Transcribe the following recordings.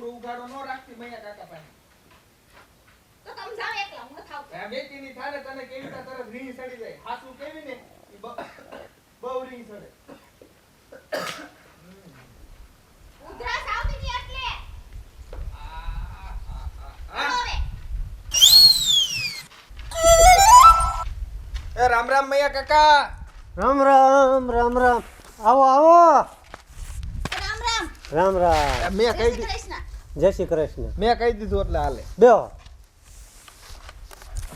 લુગડું ઉઘાડો ન રાખતી મૈયા કાકા પાસે. તો તમે જાવ એકલા હું થાવ. આ બેટીની થાને તને કેવી રીતે તરત રીંગ સડી જાય. હાસુ કેવી ને ઈ બહુ રીંગ સડે. ઉધરાસ આવતી ની એટલે. હવે એ રામ રામ મૈયા કાકા. રામ રામ રામ રામ. આવો આવો. રામ રામ. રામ રામ. મેં કહી જય શ્રી દીધું. કૃષ્ણ. જય શ્રી કૃષ્ણ. મેં કહી દીધું એટલે હાલે. બેહો.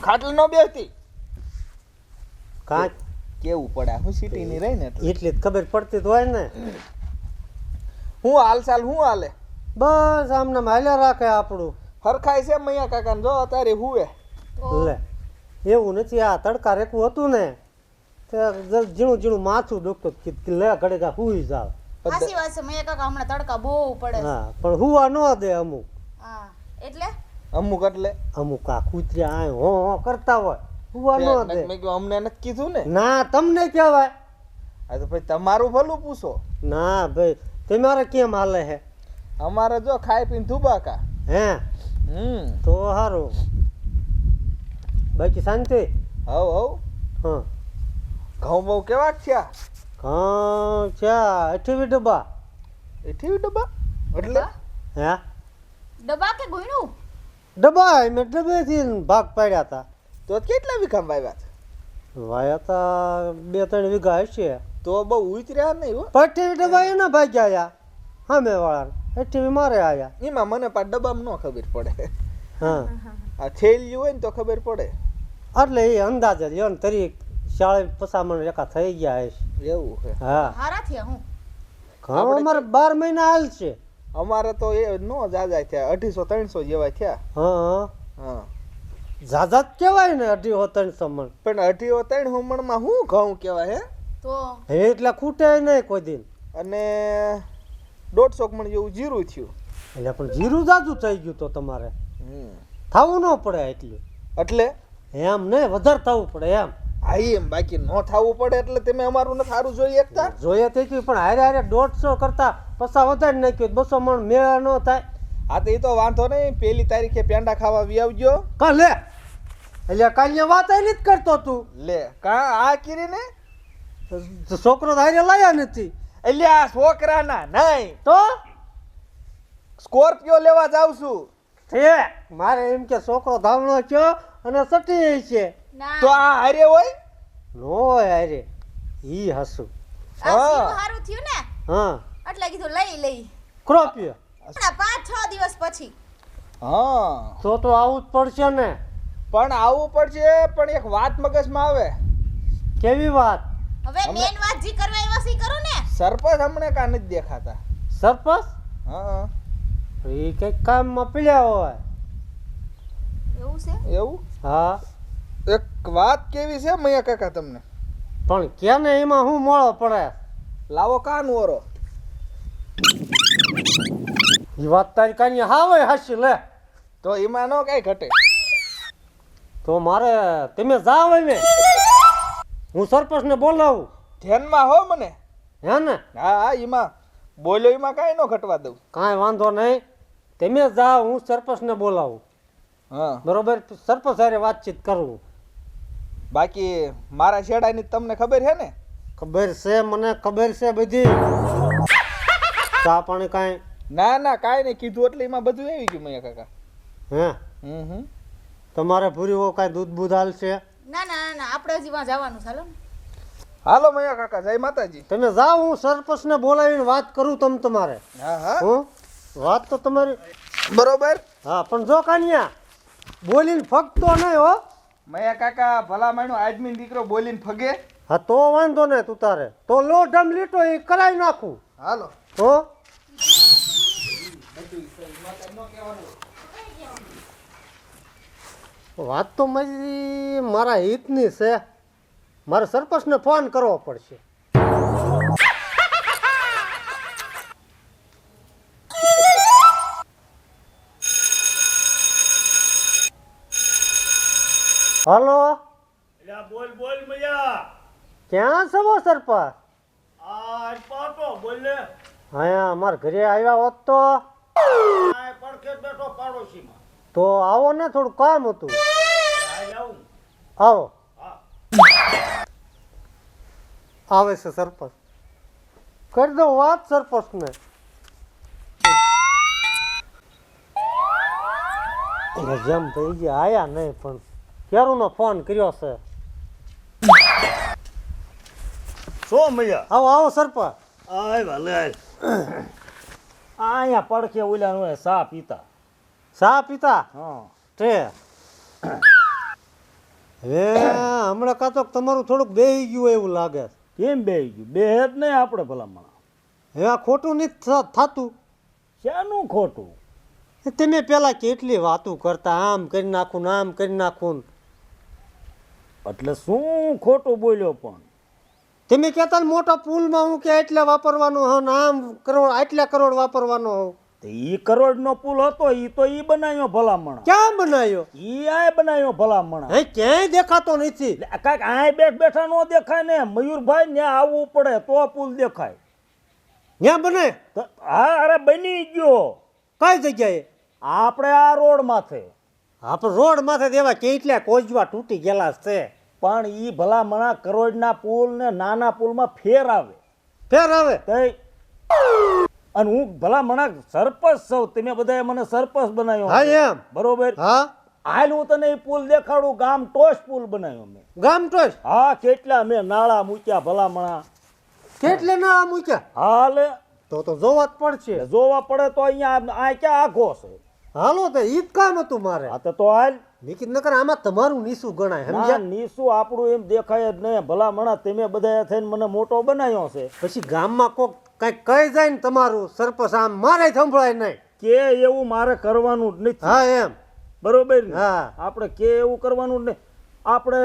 ખાટલ નો બેસતી. કાંચ કેવું પડે હું સિટી ની રહી ને એટલે. એટલી જ ખબર પડતી તો હોય ને. હું હાલચાલ હું હાલે. બસ આમને હાલ્યા રાખે આપણું. હરખાય છે મૈયા કાકા ને જો અત્યારે હુએ. લે એવું નથી. આ તડકા રેકવું હતું ને તે ઝીણું ઝીણું માથું દુખતું લે ઘડીકા હુઈ જાવ. સાચી વાત છે મેં કાકા હમણાં તડકા બહુ પડે છે. હા પણ હુવા ન દે અમુક. હા એટલે અમુક એટલે અમુક આ કૂતર્યા આ હો હો કરતા હોય હુવા ન દે. મેં કીધું અમને નથી કીધું ને. ના તમને કહેવાય. આ તો ભાઈ તમારું ભલું પૂછો. ના ભાઈ તમારે કેમ હાલે હે? અમારે જો ખાઈ પીને ધુબાકા. હે તો સારું. બાકી શાંતિ? હવ હવ. હા ઘઉં બહુ કેવા થયા? ઘઉં ચા 28 ડબ્બા. 28 ડબ્બા એટલે હે ડબ્બા કે ગોયણું? ડબ્બા મેં ડબ્બેથી ભાગ પાડ્યા હતા. તો કેટલા વીઘામાં વાવ્યા છે? વાયા હતા 2-3 વીઘા હશે. તો બહુ ઉતર્યા નહીં હો. 28 ડબ્બા એના ભાગ્યા આયા સામે વાળા 28 મારે આયા. એમાં મને પાછ ડબ્બામાં ન ખબર પડે. હા આ થેલિયું હોય ને તો ખબર પડે. એટલે એ અંદાજ જ એમ તરી 40-50 રેખા થઈ ગયા હશે. એવું છે. હા હારા થયા હું. ઘઉં અમારે 12 મહિના હાલ છે. અમારે તો એ નો જાજા થયા 250-300 જેવા થયા. હા હા ઝાઝા જ કહેવાય ને 250-300 મણ. પણ 250-300 મણમાં શું ઘઉં કહેવાય હે? તો હે એટલે ખૂટે નહીં કોઈ દિન. અને 150 મણ જેવું જીરું થયું. એટલે પણ જીરું જાજુ થઈ ગયું તો તમારે થવું ન પડે એટલું. એટલે એમ નહીં વધારે થવું પડે એમ. હા એમ બાકી ન થવું પડે એટલે તમે અમારું ને સારું જોઈ એકતા. જોઈએ તે પણ હારે હારે 150 કરતા પસા વધારે નાખ્યું 200 મણ મેળા ન થાય. હા તો એ તો વાંધો નહીં. 1 તારીખે પેંડા ખાવા વી આવજો. કા લે એટલે કાલની વાત એની જ કરતો તું. લે કા આ કીરીને છોકરો તો હારે લાયા નથી. એટલે આ છોકરાના નહીં તો સ્કોર્પિયો લેવા જાવ છું. છે મારે એમ કે છોકરો ધાવણો છે અને સટી છે. ના તો આ હારે હોય નો હોય હારે ઈ હસુ. આ સીવું હારું થયું ને હા એટલે કીધું લઈ ક્રોપિયો હમણાં 5-6 દિવસ પછી. હા તો આવું જ પડશે ને. પણ આવવું પડશે. પણ એક વાત મગજમાં આવે. કેવી વાત? હવે મેન વાત જી કરવા એવા સી કરું ને. સરપંચ હમણે કા નથી દેખાતા. સરપંચ હા એ કઈક કામમાં પીડ્યા હોય. એવું છે? એવું હા એક વાત કેવી છે મૈયા કાકા તમને. પણ કેને એમાં હું મોળો પડે? લાવો કાન ઓરો. એ વાત તારી કાની હાવે હાસી લે. તો એમાં નો કઈ ઘટે. તો મારે તમે જાવ હવે હું સરપંચને બોલાવું. ધ્યાનમાં હો મને. હે ને હા હા એમાં બોલ્યો એમાં કાંઈ ન ઘટવા દઉં. કાંઈ વાંધો નહીં. તમે જાઓ હું સરપંચને બોલાવું. હા બરોબર સરપંચ હારે વાતચીત કરવું. બાકી મારા શેડાની તમને ખબર છે ને? ખબર છે મને ખબર છે બધી. ચા પાણી કાંઈ? ના ના કાંઈ નહીં કીધું એટલે એમાં બધું આવી ગયું મૈયા કાકા. હે હમ તમારે ભૂરીઓ કાંઈ દૂધ બૂધ હાલશે? ના આપણે હજી વાં જવાનું ચાલો ને. હાલો મૈયા કાકા જય માતાજી. તમે જાઓ હું સરપંચને બોલાવીને વાત કરું તમારે. હા હા હું વાત તો તમારી બરોબર. હા પણ જો કાનિયા બોલીને ફગતો નહીં હો. મૈયા કાકા ભલા માણ્યો આદમી દીકરો બોલીને ફગે. હા તો વાંધો નહીં તું તારે તો લો ઢમ લીટો એ કરાવી નાખું. હાલો તો વાત તો મારા હિતની છે. મારે સરપંચને ફોન કરવો પડશે. હલો બોલ બોલ મૈયા. ક્યાં છો સરપંચ? આ પાટો બોલ ને. હા અમારા ઘરે આવ્યા હોત તો. આ પાડોશીમાં. તો આવો ને, થોડું કામ હતું. આજ આવું. આવો. હા. આવે છે સરપંચ. કરી દો વાત સરપંચને. જેમ ભાઈ જે આયા નહીં, પણ ક્યારનો ફોન કર્યો છે. શું મજા? આવો આવો સરપંચ. આવ્યા લે. અહીંયા પડખે ઓલ્યા હોય સા પીતા. ચા પીતા હા. તે હવે હમણાં કાં તો તમારું થોડુંક બેહી ગયું એવું લાગે છે. કેમ બેહી ગયું? બે જ નહીં આપણે ભલામણ. હવે આ ખોટું નથી થતું. શાનું ખોટું? તમે પેલા કેટલી વાતો કરતા, આમ કરી નાખું ને આમ કરી નાખું. એટલે શું ખોટું બોલ્યો પણ? તમે કહેતા ને મોટા પુલમાં હું કે એટલે વાપરવાનો હો ને આમ કરોડ આટલા કરોડ વાપરવાનો હો. તે ઈ કરોડનો પુલ હતો, ઈ તો ઈ બનાવ્યો ભલામણ. ક્યાં બનાવ્યો? ઈ આય બનાવ્યો ભલામણ. હે ક્યાંય દેખાતો નથી. કાંઈક આય બેઠા નો દેખાય ને મયુરભાઈ, ત્યાં આવવું પડે તો પુલ દેખાય. ક્યાં બને? હા, અરે બની ગયો. કઈ જગ્યાએ? આપણે આ રોડ માથે. આપણે રોડ માથે દેવા કેટલા કોજવા તૂટી ગયેલા છે. પણ ઈ ભલામણા કરોડના પુલ ને નાના પુલમાં ફેર આવે. ફેર આવે તઈ અને હું ભલામણા સરપંચ છું, તમે બધાએ મને સરપંચ બનાવ્યો. હા એમ બરોબર. હા હાલ હું તને ઈ પુલ દેખાડું. ગામ ટોચ પુલ બનાવ્યો મેં. ગામ ટોચ? હા, કેટલા મેં નાળા મૂક્યા ભલામણા. કેટલે ના મૂક્યા? હાલ તો જોવા જ પડશે. જોવા પડે તો અહીંયા આ ક્યાં આખો છે. હાલો તો ઈ જ કામ હતું મારે. હા તો હાલ. નિકિત નકર આમાં તમારું નીસું ગણાય ના, સમજ્યા? નીસું આપણું એમ દેખાય જ નહીં ભલામણા. તમે બધા થઈને મને મોટો બનાવ્યો છે. પછી ગામમાં કોક કઈક કહી જાય ને તમારું સરપંચ આમ મારે સંભળાય નહીં. કે એવું મારે કરવાનું જ નથી. હા એમ બરોબર ને? હા આપણે કે એવું કરવાનું જ નહીં. આપણે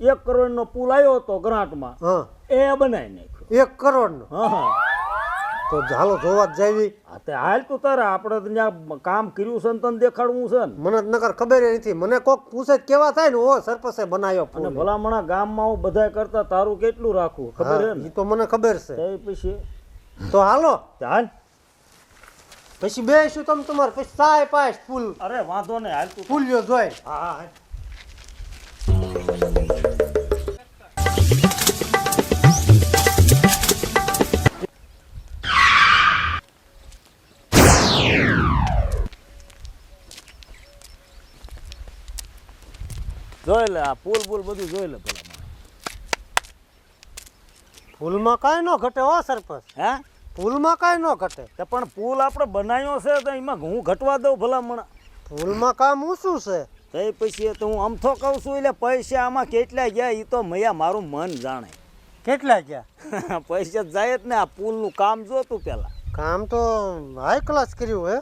1 કરોડનો પુલ આવ્યો હતો ગ્રાન્ટમાં, હા એ બનાવી નાખ્યો. 1 કરોડનો? હા હા. તો હાલો જોવા જ જાવી. હા તે હાલ તું તારે. આપણે તો ત્યાં કામ કર્યું છે ને તને દેખાડવું છે ને. મને જ નકર ખબર ય નથી. મને કોક પૂછે તો કેવા થાય ને ઓ સરપંચે બનાવ્યો અને પુલ. ભલામણા ગામમાં હું બધા કરતા તારું કેટલું રાખવું ખબર છે હા, ને? ઈ તો મને ખબર છે. તે પછી તો હાલો હાલ. પછી બેસું તમે તમારે પછી ચાય પાસ પુલ અરે વાંધો નહીં, હાલ તું. પુલ્યો જોઈ. હા હા હાલ. જોઈ લે આ પુલ બધું જોઈ લે પેલા. પુલમાં કાંઈ ન ઘટે હો સરપંચ. હે? પુલમાં કાંઈ ન ઘટે. તે પણ પુલ આપણે બનાવ્યો છે તો એમાં હું ઘટવા દઉં ભલામણ? પુલમાં કામ ઊંચું છે. તે પછી તો હું અમથો કહું છું. એટલે પૈસા આમાં કેટલા ગયા એ તો મૈયા મારું મન જાણે. કેટલા ગયા? પૈસા જાય જ ને. આ પુલનું કામ જોતું પેલા કામ તો હાઈ ક્લાસ કર્યું હે.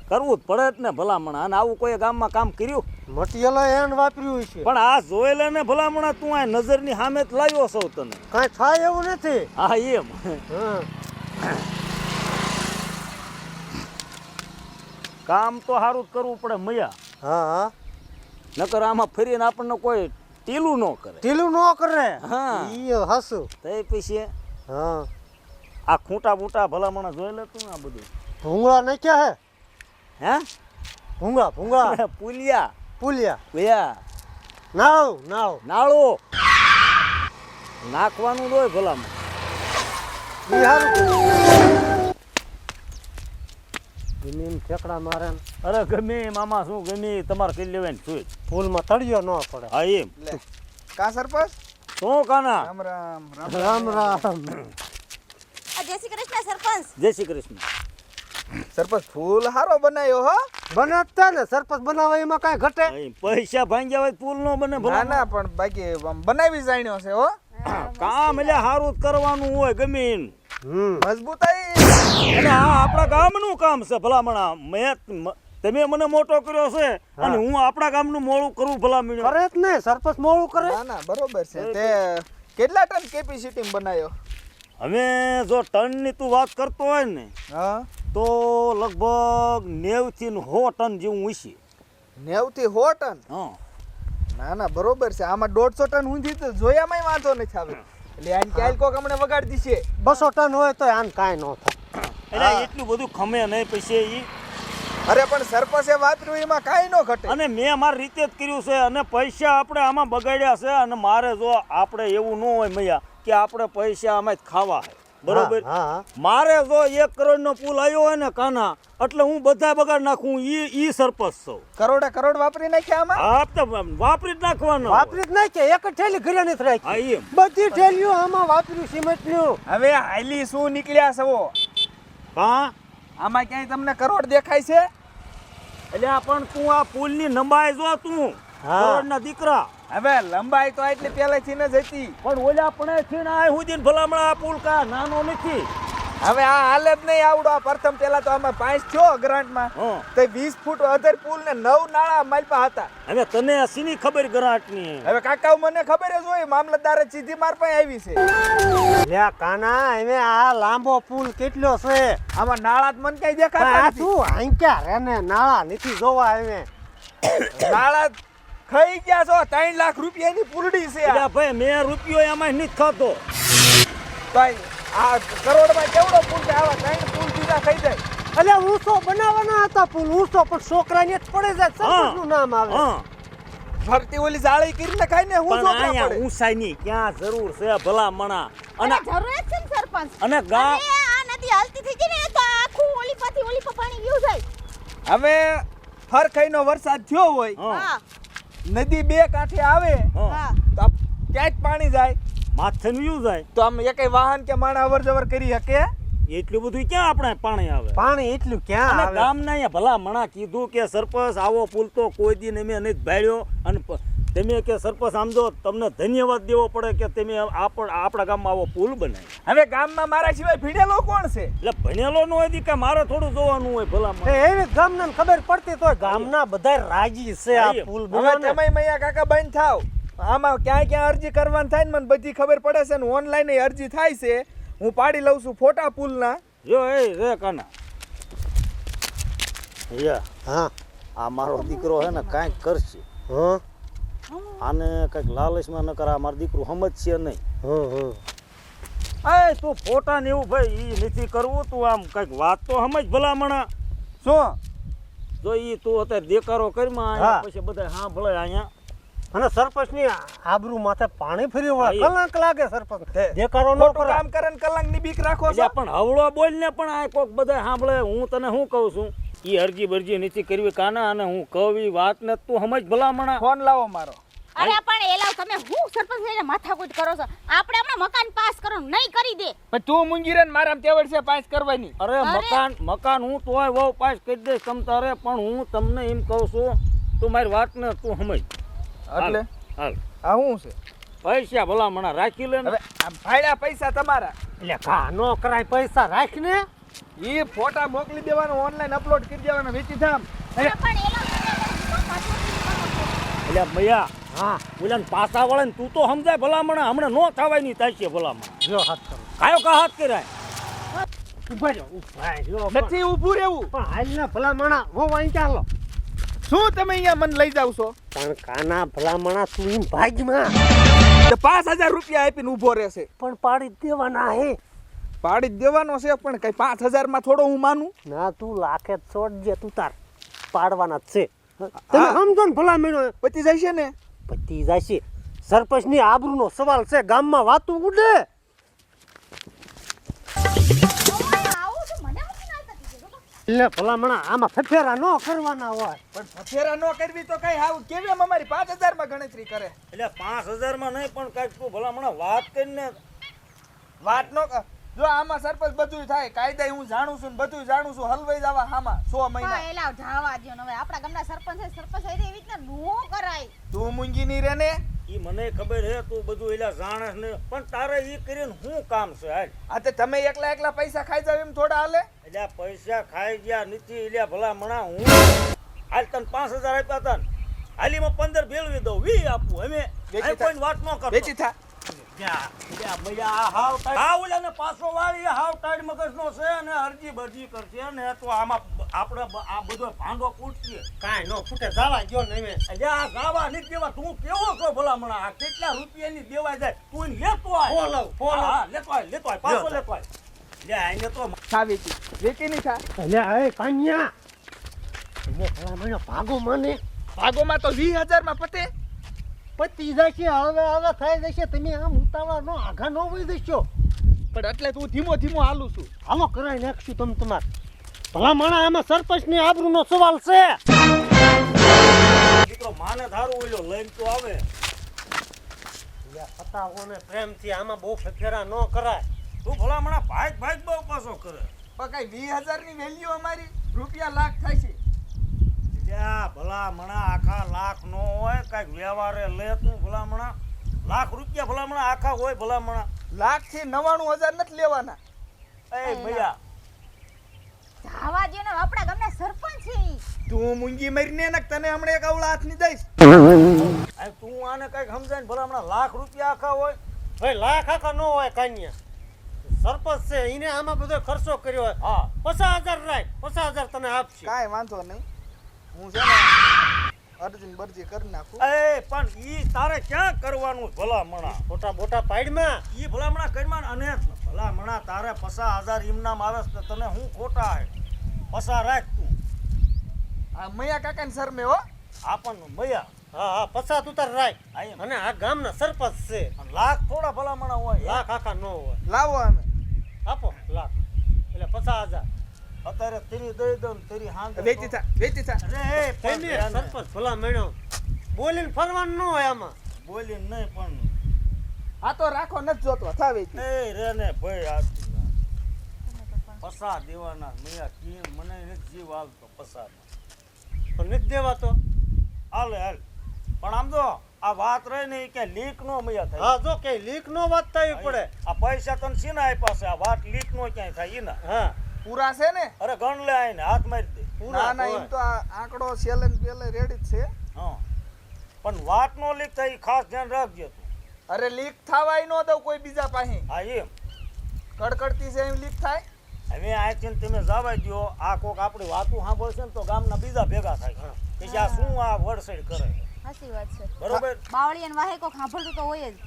કરવું જ પડે જ ને ભલામણ. અને આવું કોઈ ગામમાં કામ કર્યું? મટીરિયલ એન વાપર્યું છે. પણ આ જોઈ લે ને ભલામણ. તું આ નજરની સામે જ લાવ્યો છો તને. કાંઈ થાય એવું નથી. હા એમ. હા કામ તો સારું જ કરવું પડે મૈયા. હા હા નકર આમાં ફરીને આપણને કોઈ ટીલું ન કરે. ઢીલું ન કરે. હા. ઈ હાસું. તે પછી હા આ ખૂંટા બૂટા ભલામણ જોઈ લે તું. આ બધું ભૂંગળા નાખ્યા હે? હે? ભૂંગળા ભૂંગળા પુલિયા પુલિયા ભયા નાળું નાળું નાળું નાખવાનું હોય ભલામણ. ઈ હારું. ગમે એમ ઠેકડા મારે ને અરે ગમે એમ આમાં શું ગમે એ તમારે કરી લેવાની છું. પુલમાં તળિયો ન પડે. હા એમ. કા સરપંચ? શું કાના? રામ રામ રામ. રામ રામ. આ જય શ્રી કૃષ્ણ સરપંચ. જય શ્રી કૃષ્ણ. સરપંચ ફૂલ હારો બનાવ્યો હો. બને જ છે ને સરપંચ બનાવે એમાં કાંઈ ઘટે? અહીં પૈસા ભાંગ્યા હોય પુલ નો બને ના ભલામણ. ના પણ બાકી આમ બનાવી જાણ્યો છે હો. કામ એટલે સારું જ કરવાનું હોય ગમે એમ. મજબૂતાઈ. અને આ આપણા ગામનું કામ છે ભલામણા. તમે મને મોટો કર્યો છે અને હું આપણા ગામનું મોડું કરવું ભલામણ. કરે જ ને સરપંચ મોડું કરે. ના ના બરોબર છે. તે કેટલા ટન કેપેસિટી બનાવ્યો? હવે જો ટનની તું વાત કરતો હોય ને હા તો લગભગ 90 થી 100 ટન જેવું હશે. 90 થી 100 ટન? હા. ના ના બરોબર છે. આમાં 150 ટન ઊંધી તો જોયામાંય વાંધો નથી આવે. એટલે આને ક્યાંય કોક હમણે વગાડી દીશે. 200 ટન હોય તો આને કાંઈ ન થાય. એટલે એટલું બધું ખમે નહીં પછી ઈ અરે પણ સરપંચે વાપર્યું એમાં કાંઈ ન ઘટે. અને મેં મારી રીતે જ કર્યું છે અને પૈસા આપણે આમાં બગાડ્યા છે અને મારે જો આપણે એવું ન હોય મૈયા કે આપણે પૈસા આમાં જ ખાવા છે બરોબર. હા, હા. મારે જો 1 કરોડનો પુલ આવ્યો હોય ને કાના એટલે હું બધા બગાડ નાખું ઈ સરપંચ છું. કરોડે કરોડ વાપરી નાખ્યા આમાં. આ તો વાપરી જ નાખવાનો. વાપરી જ નાખે એક જ થેલી ઘરે નથી હા રાખી એમ. બધી થેલીઓ આમાં વાપર્યું સિમેન્ટનું. હવે હાલી શું નીકળ્યા છો? હા આમાં ક્યાંય તમને કરોડ દેખાય છે? એટલે આ પણ તું આ પુલની લંબાઈ જો તું હા. કરોડના દીકરા. હવે લંબાઈ તો એટલી પહેલેથી ન જ હતી. પણ ઓલા પણ છે ને આ હુદીન ભલામણ આ પુલ કા નાનો નથી. હવે આ હાલે જ નહીં આવડો. આ પ્રથમ પેલા તો આમાં 5 થયો ગ્રાન્ટમાં હા. તો 20 ફૂટ અધર પુલ ને 9 નાળા માલપા હતા. હવે તને સીની ખબર ગરાટની. હવે કાકા મને ખબર જ હોય મામલતદારે સીધી માર પાસે આવી છે. લ્યા કાના હવે આ લાંબો પુલ કેટલો છે આમાં નાળા જ મને કઈ પણ દેખાતા આ નથી. તું આંક્યા રે ને નાળા નથી જોવા હવે નાળા ખાઈ ગયા છો. 3 લાખ રૂપિયાની પુલડી છે આ. એટલે ભાઈ મેં રૂપિયો એમાં નથી ખાતો. તો આ કરોડમાં કેવડો પુલ છે? આવા 3 પુલ સીધા ખાઈ જાય. એટલે ઊંચો બનાવવાના હતા પુલ ઊંચો પણ છોકરાને જ પડે જાય સરપંચનું નામ આવે હા ફરતી ઓલી જાળી કરીને ખાઈ ને હું પણ છોકરા અહીંયા પડે. ઊંચાઈની ક્યાં જરૂર છે ભલામણા. અને અને જરૂર જ છે ને સરપંચ. અને ગા અને આ નદી હાલતી થઈ ગઈ ને તો આખું ઓલી પાથી ઓલી પર પાણી ગયું જાય. હવે ફરખાઈનો વરસાદ થયો હોય, હા હા નદી 2 કાંઠે આવે હા હા તો આમ ક્યાંક પાણી જાય માથે વ્યૂ જાય તો આમ એકેય વાહન કે માણસ અવર જવર કરી શકે? એટલું બધું ક્યાં આપણે પાણી આવે. પાણી એટલું ક્યાં અને આવે ગામના અહીંયા ભલામણા કીધું કે સરપંચ આવો પુલ તો કોઈ દી અમે નથી ભાળ્યો અને તમે કે સરપંચ આમ જો તમને ધન્યવાદ દેવો પડે કે તમે આપણા ગામમાં આવો પુલ બનાવ્યો. હવે ગામમાં મારા સિવાય ભીડેલો કોણ છે? એટલે ભણેલો ન હોય કે મારે થોડું જોવાનું હોય ભલામણ. એવી ગામના ખબર પડતી તો ગામના બધા રાજી છે આ હા, પુલ હવે બનાવવાને. તમે મૈયા કાકા બંધ થાવ. આમાં ક્યાં ક્યાં અરજી કરવાની થાય ને મને બધી ખબર પડે છે ને ઓનલાઈન અરજી થાય છે. હું પાડી લઉં છું ફોટા પુલના. જો એ રે કાના હા આ મારો દીકરો હે ને કાંઈક કરશે હા આને કંઈક લાલચમાં ન કરે. મારો દીકરો સમજશે નહીં. હા એ તું ફોટા ને એવું ભાઈ ઈ નથી કરવું. તું આમ કંઈક વાત તો સમજ ભલામણા. શું? જો ઈ તું અત્યારે દેકારો કરીમાં હા. પછી બધા હા ભલે અહીંયા અને સરપંચ ની આબરૂ માથે પાણી ફરી વળે હા, કલાક લાગે સરપંચ હે. દેકારો ન ખોટું કરે કામ કરે ને કલંકની બીક રાખો એટલે છો? પણ હવળો બોલ ને પણ આ કોક બધા સાંભળે. હું તને શું કહું છું ઈ અરજી બરજી નથી કરવી કાના. અને હું કહું ઈ વાત ને તું સમજ ભલામણા. ફોન લાવો મારો. અરે પણ એલાવ તમે હું સરપંચ થઈને માથાકૂટ કરો છો. આપણે હમણાં મકાન પાસ કરો નહીં કરી દે. પણ તું મૂંગી રે ને મારામાં તેવડ છે પાસ કરવાની. અરે મકાન હું તોય વહુ પાસ કરી દઈશ તમ તારે. પણ હું તમને એમ કહું છું તું મારી વાત ને તું સમજ. એટલે હાલ આ શું છે? પૈસા ભલામણા રાખી લે ને. હવે આ ભાડ્યા પૈસા તમારા. એટલે કા નો કરાય પૈસા રાખીને ઈ ફોટા મોકલી દેવાનો, ઓનલાઈન અપલોડ કરી દેવાનો. વેચી થામ. અરે પણ એલાવ તમે શું માથાકૂટ કરો છો? એટલે મૈયા હા ઓલા પાસા વળે ને તું તો સમજાય ભલામણા. હમણાં નો થવાય નહીં તાશે ભલામણા. જો હાથ કરો કાયો કા હાથ કરાય. ઉભા રહ્યો ઉભા રહ્યો નથી ઊભું રહેવું. પણ હાલ ને ભલામણા હું વાંચી ચાલો શું તમે અહીંયા મને લઈ જાવ છો? પણ કાના ભલામણા તું એમ ભાગમાં તો 5000 રૂપિયા આપીને ઊભો રહેશે. પણ પાડી જ દેવાના હે પાડી જ દેવાનો છે પણ કઈ 5000 માં થોડો હું માનું? ના તું લાખે જ છોડજે તું તાર પાડવાના જ છે તમે હા. સમજો ને ભલામણો પતી જાય છે ને? પતી જશે સરપંચની આબરૂનો સવાલ છે ગામમાં વાતું ઉડે આવું છે મને મૂકીને આવતા કીધું તો. એટલે ભલામણા આમાં ફેફેરા ન કરવાના હોય પણ ફફેરા ન કરવી તો કઈ હાવ કેવી અમારી 5000 માં ગણતરી કરે. એટલે 5000 માં નહીં પણ કાંઈક તું ભલામણા વાત કરીને. વાત નો જો આમાં સરપંચ બધું થાય કાયદા હું જાણું છું ને બધું જાણું છું. હલવાઈ જવા હામાં 100 મહિના. હા એલાવ જાવા દ્યો ને હવે આપણા ગામના સરપંચ છે. સરપંચ છે એવી રીતના નો કરાય. તું મૂંગી ની રે ને. ઈ મને ખબર હે તું બધું એલા જાણસ ને પણ તારે ઈ કરીને શું કામ છે હાલ. આ તે તમે એકલા પૈસા ખાઈ જાવ એમ થોડા હાલે? એટલે આ પૈસા ખાઈ ગયા નથી. એટલે ભલામણા હું હાલ તને 5000 આપ્યા હતા ને હાલીમાં 15 ભેળવી દઉં 20 આપું. અમે વેચી થા. કોઈ વાત ન કરતો. વેચી થા. પાછો વાળી હાવ ટાઈડ મગજનો છે અને અરજી બરજી કરશે ને તો આમાં આપણે આ બધો ભાંડો કૂટશે. કાંઈ નો ફૂટે જવા ગયો ને હવે એટલે આ ગાવા નથી દેવા. તું કેવો છો ભલામણા? આ કેટલા રૂપિયાની દેવાય જાય તું એને લેતો આય. ફોન લાવ, ફોન લાવ. હા, લેતો આય પાછો લેતો આય. લે આઈને તો થા વેચી. વેચી ની થા. એટલે હે કાન્યા તમે ભલા મને ભાગો મને ભાગોમાં તો 20,000 માં પતે. પતી જશે હવે થઈ જશે. તમે આમ ઉતાવળા નો આઘા નો વહી જશો. પણ એટલે તું ધીમો ધીમો હાલું છું. હાલો કરાઈ નાખશું તમે તમારે. ભલા માણા આમાં સરપંચની આબરૂનો સવાલ છે. દીકરો માને ધારું ઓલ્યો લઈને તો આવે. પતાવોને પ્રેમથી આમાં બહુ ફેરા ન કરાય. તું ભલામણા ભાગ બહુ પાછો કરે. પણ કઈ 20,000 ની વેલ્યુ અમારી રૂપિયા લાખ થાય છે. લ્યા ભલામણા આખા લાખ નો હોય, કાંઈક વ્યવહારે લે તું ભલામણા. લાખ રૂપિયા ભલામણા આખા હોય ભલામણા. લાખ થી 99,000 નથી લેવાના. એ ભૈયા જાવા દ્યો ને, આપણા ગામના સરપંચ છે ઈ. તું મૂંગી મરીને ને તને હમણાં એક અવળા હાથની દઈશ. આ તું આને કાંઈક સમજાય ને ભલામણા લાખ રૂપિયા આખા હોય. ભાઈ લાખ આખા ન હોય કાન્યા. સરપંચ છે એને આમાં બધો ખર્ચો કર્યો હોય. હા 50,000 રાખ, 50,000 તને આપશે. કાંઈ વાંધો નહીં. હું છે ને અરજી બરજી કરી નાખું. એ પણ ઈ તારે ક્યાં કરવાનું ભલામણા? મોટા મોટા પાડમાં ઈ ભલામણા કરીમાં અને ભલામણા તારે 50,000 ઇનામ આવે છે, તને હું ખોટા હે. 50 રાખ તું. આ મૈયા કાકાની શરમે હો. આપણને મયા હા 50 ઉતાર રાખ. આ એમ. અને આ ગામના સરપંચ છે. અને લાખ થોડા ભલામણા હોય. લાખ આખા ન હોય. લાવો અમે. આપો લાખ એટલે 50,000. અત્યારે તેરી દઈ દઉં ને તેરી હાંગે વેચી થા વેચી થા. અરે એ પણ તમે ધ્યાન સરપંચ ભલા મેળો બોલીને ફરવાનું ન હોય આમાં. બોલી નહીં પણ આ તો રાખો નથી જોતો થા વેચી. એ રે ને ભાઈ આ પસા દેવાના મૈયા કેમ મને નથી જીવ આવતો પસા. પણ નથી દેવા તો. હાલે હાલ પણ આમ જો આ વાત રહી ને કે લીક નો મૈયા થાય. હા જો કે લીક નો વાત થવી પડે. આ પૈસા તને સીના આપ્યા છે, આ વાત લીક નો ક્યાંય થાય ઈ ના. હા પૂરા છે ને? અરે ગણ લે આઈને હાથ મારી દે. ના ના એમ તો આ આંકડો સેલન પેલે રેડી જ છે. હા પણ વાત નો લીક થાય ઈ ખાસ ધ્યાન રાખજે તું. અરે લીક થવાય ન દઉં કોઈ બીજા પાસે. હા એમ કડકડતી છે એમ લીક થાય. હવે આથી તમે જવા દો. આ કોક આપણી વાતું સાંભળશે ને તો ગામના બીજા ભેગા થાય કે આ શું આ વડસેડ કરે. સાચી વાત છે. બરોબર. બાવળિયાને વાહે કોક સાંભળતું તો હોય જ.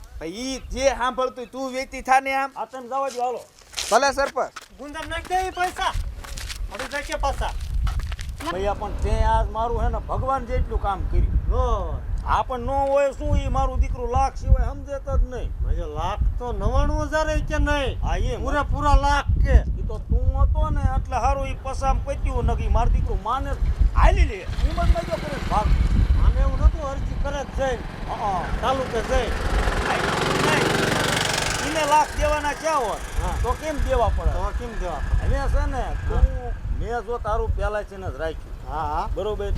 ઈ જે સાંભળતું તું વેચી થા ને આમ. આ તમે જવા દો હાલો. ભલે સરપંચ. ગુંદર નાખ દે પૈસા. અડી જશે પાછા. ભૈયા પણ તે આજ મારું હે ને ભગવાન જેટલું કામ કર્યું. નો આ પણ ન હોય શું ઈ મારું દીકરું લાખ સિવાય સમજે જ નહીં. મજે લાખ તો 99,000 કે નહીં. હા એમ પૂરા લાખ કે. ઈ તો તું હતો ને એટલે હારું ઈ પસામ પત્યું નથી. મારું દીકરું માને હાલી લે હિંમત નહીં જો કરે ભાગ. આને એવું નતું અરજી કરે જ જઈને. હા તાલુકે જઈ. એને લાખ દેવાના ક્યાં હોય? હા. તો કેમ દેવા પડે? તો કેમ દેવા? હવે છે ને તું મેં જો તારું પહેલા છે ને જ રાખ્યું. હા બરોબર.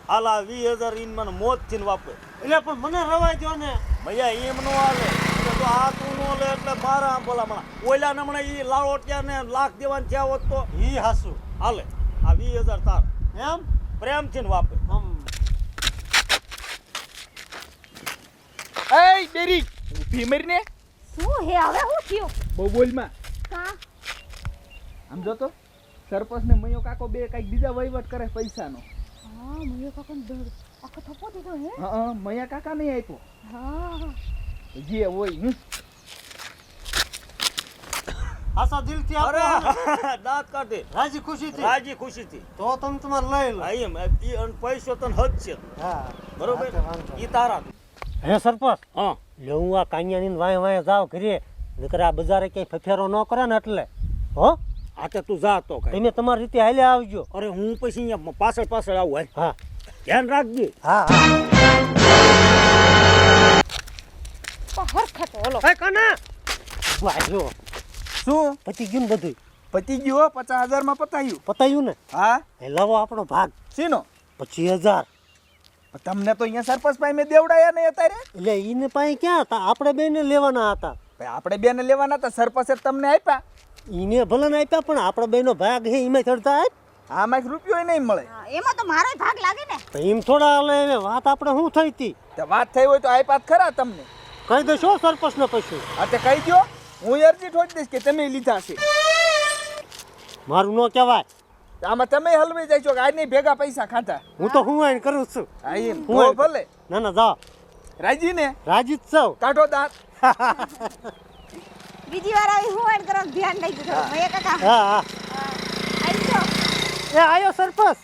હાલા 20,000 ઈન મને મોત થી વાપરે. એટલે પણ મને રવાય દો ને. ભૈયા એમ નો હાલે. એટલે તો આ તું નો લે એટલે મારા ભલામણા ઓલા નમણે ઈ લાવો ત્યાં ને લાખ દેવાન થયા હોત તો ઈ હાસુ હાલે. આ 20,000 તાર એમ પ્રેમથી ને વાપરે. એય ડેરી ઊભી મરીને. શું હે હવે હું થયું? બહુ બોલમાં. કા આમ જો તો સરપંચ ને મૈયો કાકો બે કઈક બીજા વહીવટ કરે પૈસાનો. હા મયો કાકાને દોડ આખો થપ્પો દીધો હે. હા મૈયા કાકા નહીં આપ્યો. હા જે હોય આસા દિલથી અરે આપો. દાંત કાઢે રાજી ખુશીથી. રાજી ખુશીથી. તો તમે તમારે લઈ લો. હા એમ ઈ અન પૈસો તને હદ છે. હા બરોબર. વાંધો. ઈ તારા. હે સરપંચ હા લે હું આ કાન્યાની વાય વાય જાવ ઘરે નકર આ બજારે ક્યાંય ફફેરો ન કરે ને એટલે હો આ તે તું જા તો કઈ. તમે તમારી રીતે હાલે આવજો. અરે હું પછી અહીંયા પાછળ આવું હાલ. હા ધ્યાન રાખજે. હા હરખત ઓલો એ કના વાજો શું પતી ગયું ને બધું. પતી ગયો? 50,000 માં પતાયું. પતાયું ને. હા એ લાવો આપણો ભાગ શીનો? 25,000. તમને તો અહીંયા સરપંચ પાસે મેં દેવડાયા નહીં અત્યારે. એટલે ઈને પાસે ક્યાં હતા? આપણે બેને લેવાના હતા. ભાઈ આપણે બેને લેવાના હતા, સરપંચે તમને આપ્યા. ઈને ભલે ને આપ્યા પણ આપણો બેનો ભાગ હે એમાં ચડતા આપ. આમાં એક રૂપિયો નહીં મળે. હા, એમાં તો મારો ભાગ લાગે ને. તો એમ થોડા હાલે એને વાત આપણે શું થઈ હતી તે વાત થઈ હોય તો આપ્યા જ ખરા તમને. કહી દેશો સરપંચને પછી. હા તે કહી દો, હું અરજી ઠોકી દઈશ કે તમે લીધા છે. મારું ન કહેવાય. આમાં તમે હલવાઈ જાય છો કે આજ નહીં ભેગા પૈસા ખાધા. હું તો હું આઈને કરું છું. હા એમ હું તો ભલે. ના ના જાઓ રાજી ને રાજી જ છો. કાઢો દાંત. બીજી વાર આવી હું એડ કરો ધ્યાન દઈ દીધું મૈયા કાકા. હા હા આવી જાઓ. એ આયો સરપંચ.